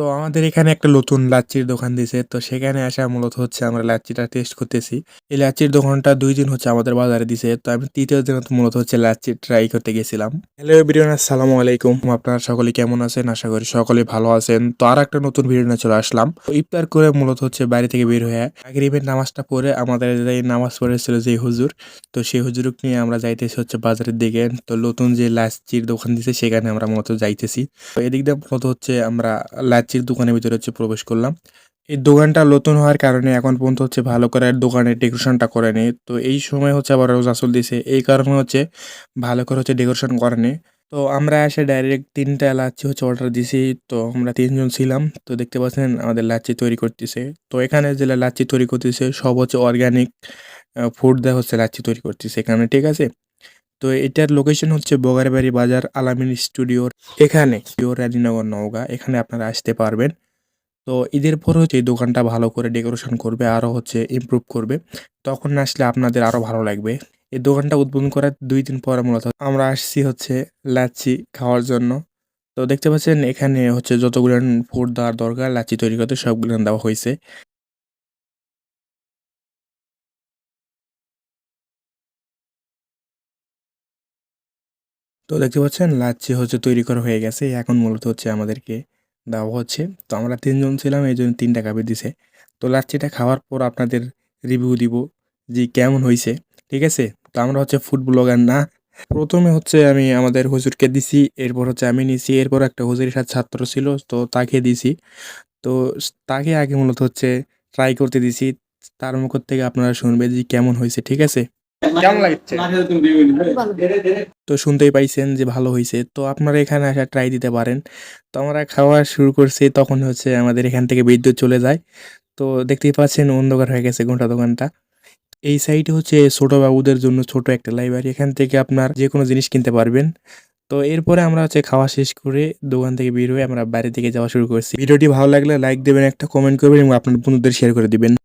তো আমাদের এখানে একটা নতুন লাচ্ছির দোকান দিছে। তো সেখানে আসা মূলত হচ্ছে আমরা লাচ্ছিটা টেস্ট করতেছি। এই লাচ্ছির দোকানটা ২ দিন হচ্ছে আমাদের বাজারে দিছে। তো আমি ৩য় দিন মূলত হচ্ছে লাচ্ছি ট্রাই করতে গেছিলাম। হ্যালো এভরিওয়ান, আসসালামু আলাইকুম। আপনারা সকলে কেমন আছেন? আশা করি সকলেই ভালো আছেন। তো আরেকটা নতুন ভিডিও নিয়ে চলে আসলাম। তো ইফতার করে মূলত হচ্ছে বাইরে থেকে বের হয়ে মাগরিবের নামাজটা পড়ে আমাদের এই নামাজ পড়েছিল যে হুজুর, তো সেই হুজুরকে নিয়ে আমরা যাইতেছি হচ্ছে বাজারের দিকে। তো নতুন যে লাচ্ছির দোকান দিছে সেখানে আমরা মূলত যাইতেছি। তো এদিক দিয়ে মূলত হচ্ছে আমরা লাচ্ছির দোকানের ভিতরে হচ্ছে প্রবেশ করলাম। এই দোকানটা নতুন হওয়ার কারণে এখন পর্যন্ত হচ্ছে ভালো করে দোকানের ডেকোরেশনটা করেনি। তো এই সময় হচ্ছে আবার রোজা চলতেছে। এই কারণে হচ্ছে ভালো করে হচ্ছে ডেকোরেশন করেনি। তো আমরা এসে ডাইরেক্ট ৩ টা লাচ্ছি হচ্ছে অর্ডার দিছি। তো আমরা ৩ জন ছিলাম। তো দেখতে পাচ্ছেন আমাদের লাচ্ছি তৈরি করতেছে। তো এখানে যে লাচ্ছি তৈরি করতেছে সব হচ্ছে অর্গানিক ফুড দিয়ে হচ্ছে লাচ্ছি তৈরি করতেছে এখানে, ঠিক আছে? তো এটার লোকেশন হচ্ছে বোগারবাড়ি বাজার আলামিন স্টুডিওর এখানে রানীনগর নওগাঁ, এখানে আপনারা আসতে পারবেন। তো ঈদের পরে হচ্ছে এই দোকানটা ভালো করে ডেকোরেশন করবে, আরও হচ্ছে ইমপ্রুভ করবে। তখন আসলে আপনাদের আরও ভালো লাগবে। এই দোকানটা উদ্বোধন করার ২ দিন পরে মূলত আমরা আসছি হচ্ছে লাচ্ছি খাওয়ার জন্য। তো দেখতে পাচ্ছেন এখানে হচ্ছে যতগুলান ফুড দেওয়ার দরকার লাচ্ছি তৈরি করতে সবগুলান দেওয়া হইছে। তো দেখতে পাচ্ছেন লাচ্ছি হচ্ছে তৈরি করা হয়ে গেছে। এখন মূলত হচ্ছে আমাদেরকে দেওয়া হচ্ছে। তো আমরা ৩ জন ছিলাম, এইজন্য ৩ টা কাপে দিছে। তো লাচ্ছিটা খাওয়ার পর আপনাদের রিভিউ দিব যে কেমন হইছে। ঠিক আছে? তো আমরা হচ্ছে ফুড ব্লগার না। ১ম এ হচ্ছে আমি আমাদের হুজুরকে দিছি, এরপর হচ্ছে আমি নিছি, এরপর একটা হুজুরের সাথে ছাত্র ছিল তো তাকে দিছি। তো তাকে আগে মূলত হচ্ছে ট্রাই করতে দিছি। তার মুখ থেকে আপনারা শুনবেন যে কেমন হইছে। ঠিক আছে? কেমন লাগছে? তো শুনতেই পাইছেন যে ভালো হইছে। তো আপনারা এখানে আসা ট্রাই দিতে পারেন। তো আমরা খাওয়া শুরু করছি তখন হচ্ছে আমাদের এখান থেকে বিদ্যুৎ চলে যায়। তো দেখতেই পাচ্ছেন অন্ধকার হয়ে গেছে গোটা দোকানটা। এই সাইডে হচ্ছে ছোট বাবুদের জন্য ছোট একটা লাইব্রেরি। এখান থেকে আপনার যেকোনো জিনিস কিনতে পারবেন। তো এরপরে আমরা হচ্ছে খাওয়া শেষ করে দোকান থেকে বের হয়ে আমরা বাইরের দিকে যাওয়া শুরু করছি। ভিডিওটি ভালো লাগলে লাইক দিবেন, একটা কমেন্ট করবেন এবং আপনার বন্ধুদের শেয়ার করে দিবেন।